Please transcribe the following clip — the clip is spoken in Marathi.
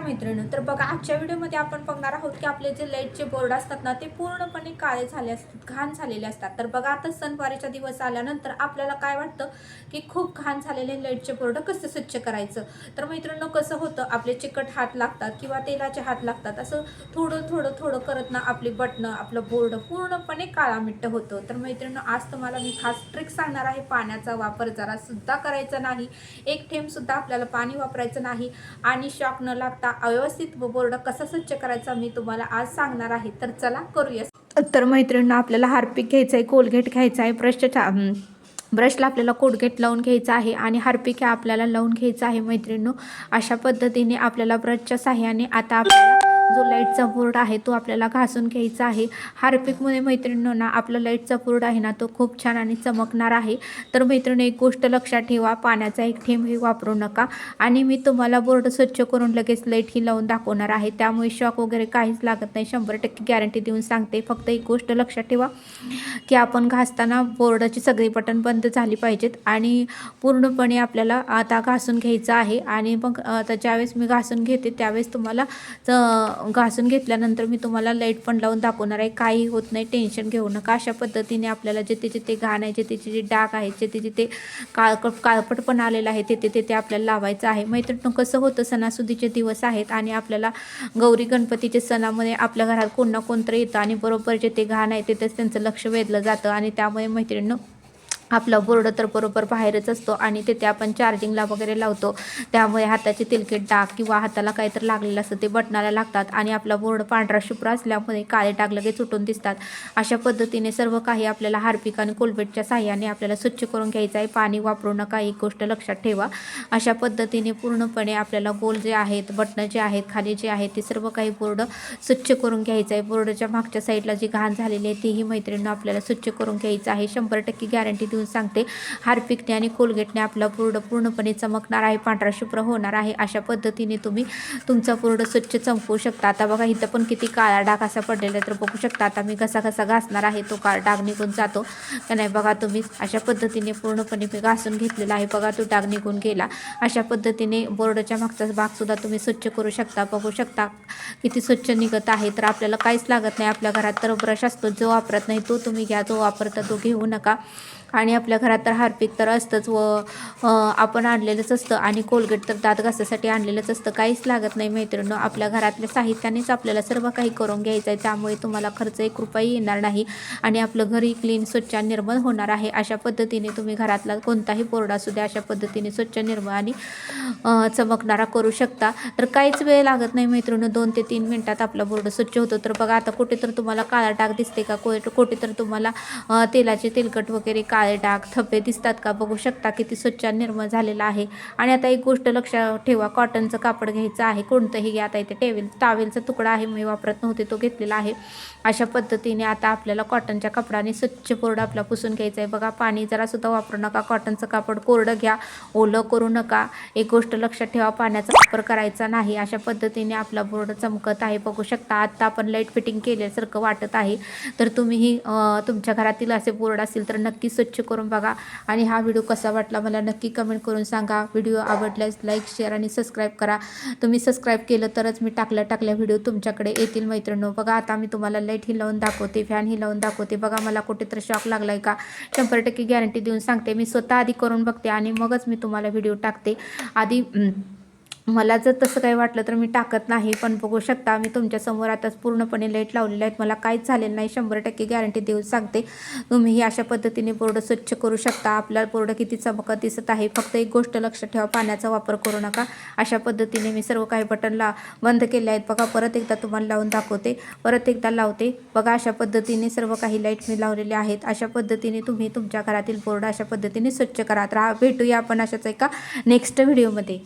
मैत्रिणी, तर बघा आजच्या व्हिडिओमध्ये आपण बघणार आहोत की आपले जे लाईटचे बोर्ड असतात ना ते पूर्णपणे काळे झाले असतात, घाण झालेले असतात। तर बघा आता सणवारीचा दिवस आल्यानंतर आपल्याला काय वाटतं की खूप घाण झालेले लाईटचे बोर्ड कसं स्वच्छ करायचं। तर मैत्रिणींनो कसं होतं, आपले चिकट हात लागतात किंवा तेलाचे हात लागतात, असं थोडं थोडं थोडं करत ना आपली बटणं आपलं बोर्ड पूर्णपणे काळामिट्ट होतं। तर मैत्रिणींनो आज तुम्हाला मी खास ट्रिक सांगणार आहे, पाण्याचा वापर जरा सुद्धा करायचा नाही, एक थेंब सुद्धा आपल्याला पाणी वापरायचं नाही आणि शॉक न लागता व्यवस्थित बोर्ड कसा स्वच्छ करायचा मी तुम्हाला आज सांगणार आहे। तर चला करूया। तर मैत्रिणींनो आपल्याला हार्पिक घ्यायचं आहे, कोलगेट घ्यायचा आहे, ब्रशला आपल्याला कोलगेट लावून घ्यायचा आहे आणि हार्पिक आपल्याला लावून घ्यायचा आहे। मैत्रिणींनो अशा पद्धतीने आपल्याला ब्रशच्या साहाय्याने आता आपल्याला जो लाईटचा बोर्ड आहे तो आपल्याला घासून घ्यायचा आहे। हार्पिकमध्ये मैत्रिणींनो ना आपला लाईटचा बोर्ड आहे ना तो खूप छान आणि चमकणार आहे। तर मैत्रिणी एक गोष्ट लक्षात ठेवा, पाण्याचा एक थेंबही वापरू नका आणि मी तुम्हाला बोर्ड स्वच्छ करून लगेच लाईट ही लावून दाखवणार आहे, त्यामुळे शॉक वगैरे काहीच लागत नाही, 100% गॅरंटी देऊन सांगते। फक्त एक गोष्ट लक्षात ठेवा की आपण घासताना बोर्डाची सगळी बटन बंद झाली पाहिजेत आणि पूर्णपणे आपल्याला आता घासून घ्यायचं आहे। आणि मग आता ज्यावेळेस मी घासून घेते त्यावेळेस तुम्हाला घासून घेतल्यानंतर मी तुम्हाला लाईट पण लावून दाखवणार आहे, काही होत नाही, टेन्शन घेऊ नका। अशा पद्धतीने आपल्याला जिथे जिथे घाण आहे, जिथे जिथे डाग आहे, जिथे जिथे काळपट पण आलेलं आहे तिथे तिथे आपल्याला लावायचं आहे। मैत्रिणी कसं होतं, सणासुदीचे दिवस आहेत आणि आपल्याला गौरी गणपतीच्या सणामध्ये आपल्या घरात कोण ना कोणतरी येतं आणि बरोबर जिथे घाण आहे तिथेच त्यांचं लक्ष वेधलं जातं आणि त्यामुळे मैत्रिणींनो आपला बोर्ड तर बरोबर बाहेरच असतो आणि तिथे आपण चार्जिंगला वगैरे लावतो, त्यामुळे हाताचे तेलकट डाग किंवा हाताला काहीतरी लागलेलं असतं ते बटनाला लागतात आणि आपला बोर्ड पांढरा शुभ्र असल्यामुळे काळे डाग लगेच सुटून दिसतात। अशा पद्धतीने सर्व काही आपल्याला हार्पिक आणि कोलगेटच्या साहाय्याने आपल्याला स्वच्छ करून घ्यायचं आहे, पाणी वापरू नका, एक गोष्ट लक्षात ठेवा। अशा पद्धतीने पूर्णपणे आपल्याला गोल जे आहेत, बटणं जे आहेत, खाली जे आहेत, ते सर्व काही बोर्ड स्वच्छ करून घ्यायचं आहे। बोर्डच्या मागच्या साईडला जी घाण झालेली आहे तेही मैत्रिणींनो आपल्याला स्वच्छ करून घ्यायचं आहे, 100% गॅरंटी सांगते। हार्पिकने आणि कोलगेटने आपला बोर्ड पूर्णपणे चमकणार आहे, पांढरा शुभ्र होणार आहे। अशा पद्धतीने तुम्ही तुमचा बोर्ड स्वच्छ चमकवू शकता। आता बघा इथं पण किती काळा डाग असा पडलेला आहे, तर बघू शकता आता मी कसा कसा घासणार आहे तो काळा डाग निघून जातो का नाही बघा तुम्ही। अशा पद्धतीने पूर्णपणे मी घासून घेतलेला आहे, बघा तो डाग निघून गेला। अशा पद्धतीने बोर्डच्या मागचा भाग सुद्धा तुम्ही स्वच्छ करू शकता, बघू शकता किती स्वच्छ निघत आहे। तर आपल्याला काहीच लागत नाही, आपल्या घरात तर ब्रश असतो, जो वापरत नाही तो तुम्ही घ्या, जो वापरता तो घेऊ नका। आणि आपल्या घरात तर हार्पिक तर असतंच व आपण आणलेलंच असतं आणि कोलगेट तर दात घासासाठी आणलेलंच असतं, काहीच लागत नाही मैत्रिणींनो। आपल्या घरातल्या साहित्यानेच आपल्याला सर्व काही करून घ्यायचं आहे, त्यामुळे तुम्हाला खर्च 1 रुपयाही येणार नाही आणि आपलं घरी क्लीन स्वच्छ निर्मळ होणार आहे। अशा पद्धतीने तुम्ही घरातला कोणताही बोर्ड असू द्या अशा पद्धतीने स्वच्छ निर्मळ आणि चमकणारा करू शकता। तर काहीच वेळ लागत नाही मैत्रिणींनो, 2 ते 3 मिनिटात आपला बोर्ड स्वच्छ होतो। तर बघा आता कुठे तर तुम्हाला काळा डाग दिसते का, कुठे तर तुम्हाला तेलाचे तेलकट वगैरे काळे डाग थप्पे दिसतात का, बघू शकता किती स्वच्छ निर्मळ झालेला आहे। आणि आता एक गोष्ट लक्षात ठेवा, कॉटनचं कापड घ्यायचं आहे, कोणतंही घ्या, आता इथे टावेलचा तुकडा आहे, मी वापरत नव्हते तो घेतलेला आहे। अशा पद्धतीने आता आपल्याला कॉटनच्या कपडाने स्वच्छ बोर्ड आपला पुसून घ्यायचा आहे। बघा पाणी जरा सुद्धा वापरू नका, कॉटनचं कापड कोरडं घ्या, ओलं करू नका, एक गोष्ट लक्षात ठेवा, पाण्याचा वापर करायचा नाही। अशा पद्धतीने आपला बोर्ड चमकत आहे, बघू शकता। आता आपण लाईट फिटिंग केल्यासारखं वाटत आहे। तर तुम्हीही तुमच्या घरातील असे बोर्ड असतील तर नक्की स्वच्छ करून बघा आणि हा व्हिडिओ कसा वाटला मला नक्की कमेंट करून सांगा। व्हिडिओ आवडल्यास लाईक, शेअर आणि सबस्क्राईब करा, तुम्ही सबस्क्राईब केलं तरच मी टाकल्या व्हिडिओ तुमच्याकडे येतील मैत्रिणींनो। बघा आता मी तुम्हाला लाईट ही लावून दाखवते, फॅन ही लावून दाखवते, बघा मला कुठेतरी शॉक लागलाय का, 100% गॅरंटी देऊन सांगते। मी स्वतः आधी करून बघते आणि मगच मी तुम्हाला व्हिडिओ टाकते। आधी मला जर तसं काही वाटलं तर मी टाकत नाही, पण बघू शकता मी तुमच्यासमोर आताच पूर्णपणे लाईट लावलेले आहेत, मला काहीच झालेलं नाही, 100% गॅरंटी देऊन सांगते। तुम्हीही अशा पद्धतीने बोर्ड स्वच्छ करू शकता। आपला बोर्ड किती चमकत दिसत आहे, फक्त एक गोष्ट लक्षात ठेवा, पाण्याचा वापर करू नका। अशा पद्धतीने मी सर्व काही बटनला बंद केले आहेत, बघा परत एकदा तुम्हाला लावून दाखवते, परत एकदा लावते, बघा अशा पद्धतीने सर्व काही लाईट मी लावलेले आहेत। अशा पद्धतीने तुम्ही तुमच्या घरातील बोर्ड अशा पद्धतीने स्वच्छ करा। तर भेटूया आपण अशाच एका नेक्स्ट व्हिडिओमध्ये।